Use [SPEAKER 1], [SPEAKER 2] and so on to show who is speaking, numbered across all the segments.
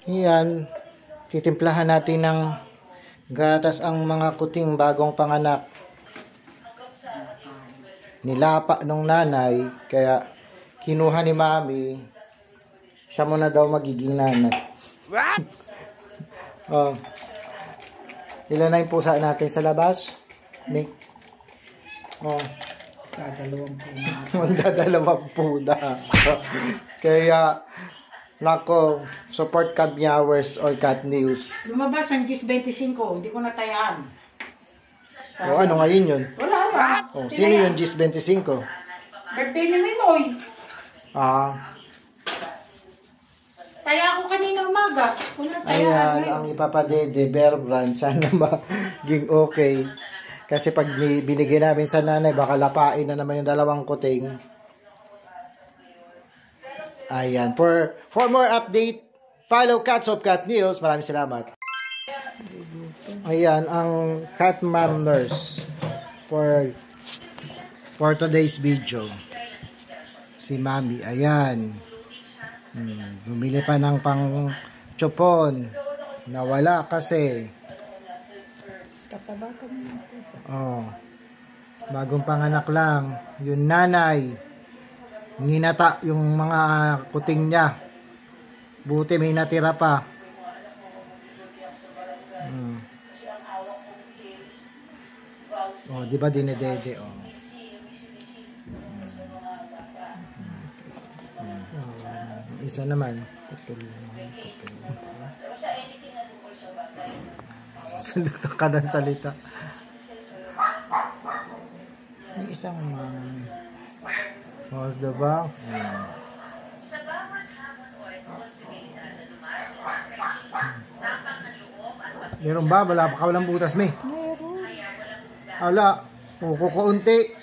[SPEAKER 1] Yan, titimplahan natin ng gatas ang mga kuting bagong panganak. Nilapa nung nanay, kaya kinuha ni mami, siya muna daw magiging nanay. What? Oh. Ilan na yung pusa natin sa labas? Nick. Oh. Magdadalawang puna. Kaya, nako, support Cab Meowers or Cat News.
[SPEAKER 2] Lumabas ang GIS 25, hindi ko natayaan.
[SPEAKER 1] O ano ngayon yun?
[SPEAKER 2] Wala na.
[SPEAKER 1] Oh, sino yung GIS 25?
[SPEAKER 2] Birthday ni Mimoy.
[SPEAKER 1] Ah.
[SPEAKER 2] Kaya ako kanina umaga.
[SPEAKER 1] Ayan, ang ipapadede, Bear Brand, sana maging okay. Kasi pag binigay namin sa nanay, baka lapain na naman yung dalawang kuting. Ayan. For more update, follow Cats of Cat News. Maraming salamat. Ayan, ang cat mom nurse for today's video. Si Mami, ayan. Bumili pa ng pang chupon. Nawala kasi. Oh. Bagong panganak lang. Yung nanay, ninata yung mga kuting niya. Buti may natira pa. Oh, di ba dinedede, oh. Isa naman. Salita ka ng salita.
[SPEAKER 2] May isang
[SPEAKER 1] oh, diba? Meron ba? Wala pa ka walang butas, may?
[SPEAKER 2] meron.
[SPEAKER 1] Ala, kukunti.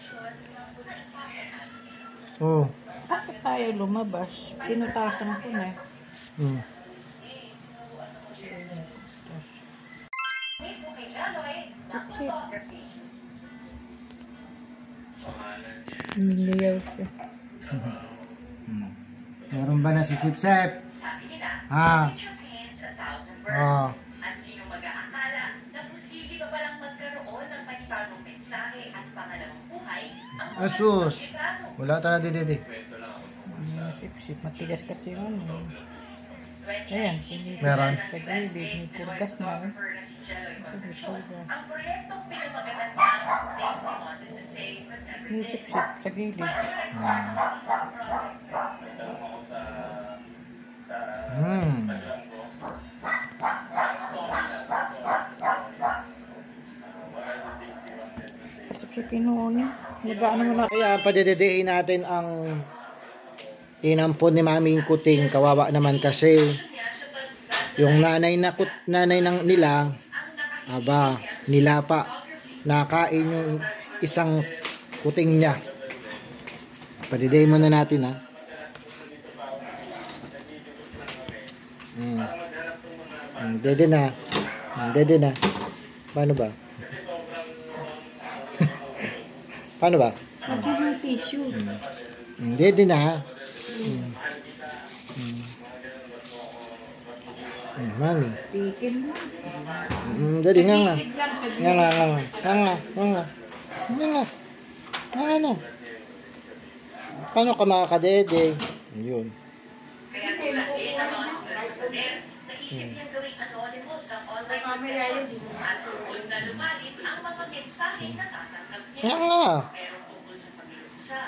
[SPEAKER 1] Oh.
[SPEAKER 2] Bakit tayo lumabas? Pinutasan ko na. Miliyaw siya.
[SPEAKER 1] Meron ba na si Sip-Sip? Ha? Oh.
[SPEAKER 3] At sino mag-aakala na posible pa palang magkaroon ng panibagong mensahe at pangalawang buhay ang mga
[SPEAKER 1] Asus. Wala ta na didi.
[SPEAKER 2] Sip-sip. Matigas kasi yun. Ayan.
[SPEAKER 1] Meron.
[SPEAKER 2] Sa gilid. May purgas na.
[SPEAKER 3] ang proyektong pinamagatan niya Things We Wanted to Say But Never
[SPEAKER 2] May
[SPEAKER 3] Did.
[SPEAKER 2] sip-sip sa gilid. Sip-sip pinuon. Nag-ano mo na.
[SPEAKER 1] Kaya padededein natin ang inampon ni Maming kuting. Kawawa naman kasi yung nanay ng nila, aba, nilapa. Nakain yung isang kuting niya. Padedein muna natin, ha. Dede na. Dede na. Paano ba? Paano ba?
[SPEAKER 2] Lagyan mo yung tissue.
[SPEAKER 1] Dede na. Mami.
[SPEAKER 2] Pikin mo.
[SPEAKER 1] Dede nga nga.
[SPEAKER 2] Pikin lang sa
[SPEAKER 1] Nga nga nga. Nga nga. Nga nga. Nga nga. Nga nga na. Paano ka makakadede? Yun.
[SPEAKER 3] Kaya tulain ang mga sulat-sulat, naisip niyang gawing anonymous ang online confessions at tungkol na lumalim ang mga mensahe na tatanggap niya.
[SPEAKER 1] Nga nga.
[SPEAKER 3] Pero tungkol sa pag-iusa,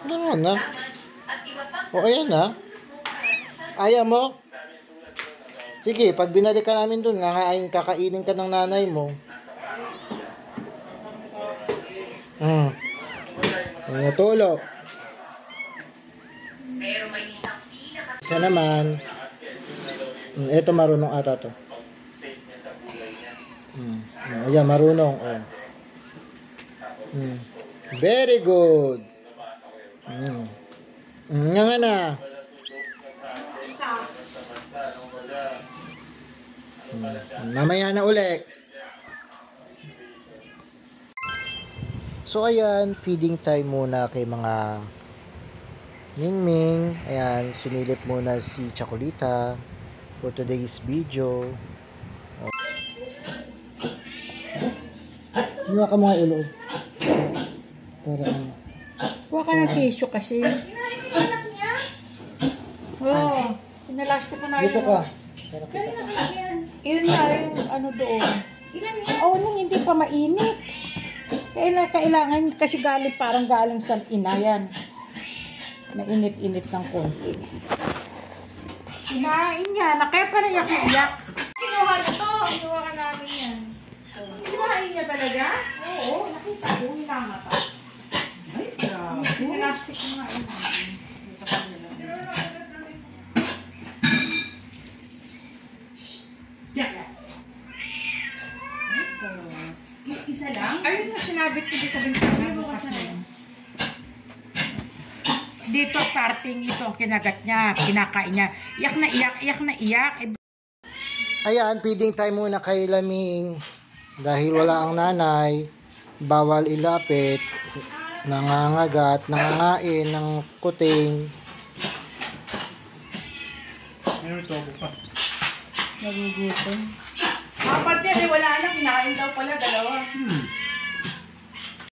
[SPEAKER 1] Nga nga na.
[SPEAKER 3] at iba pang
[SPEAKER 1] O ayan na. Ayaw mo? Sige, pag binalik ka namin dun, kakainin ka ng nanay mo. Tulo.
[SPEAKER 3] pero may isang
[SPEAKER 1] Isa naman. Ito marunong ata to. Ayan, marunong. Oh. Very good. Nga nga na. Mamaya na ulit. So ayan, feeding time muna kay mga Mingming. Ayan, sumilip muna si Chocolita. for today's video. Hiwa ka mga ulo. Para ano.
[SPEAKER 2] Kuha ka ng tissue kasi. Oo. Pinalastik ko na yun.
[SPEAKER 1] Dito ka.
[SPEAKER 2] Yun na yung ano doon. Oo, nung hindi pa mainit. Kailangan kasi parang galing sa ina yan. Mainit-init ng konti. Kinain niya. Kaya pa naiyak-iyak. Kinuha na to. Kinuha ka namin yan. Kinain niya talaga? Oo. Nakita ko. Hinamata. Ay, grabe. Pinalastik ko nga yun. Dito ka nila. Isa lang? Ayun na, sinabit ko sa bintana. Bukas na yun. Dito, parting ito ang kinagat niya, kinakain niya. Iyak na iyak, iyak na iyak.
[SPEAKER 1] Ayan, feeding time muna kay Laming. Dahil wala ang nanay, bawal ilapit, nangangagat, nangangain ng kuting.
[SPEAKER 2] Nagugutom.
[SPEAKER 4] Apat yan, wala na, kinain daw pala, dalawa.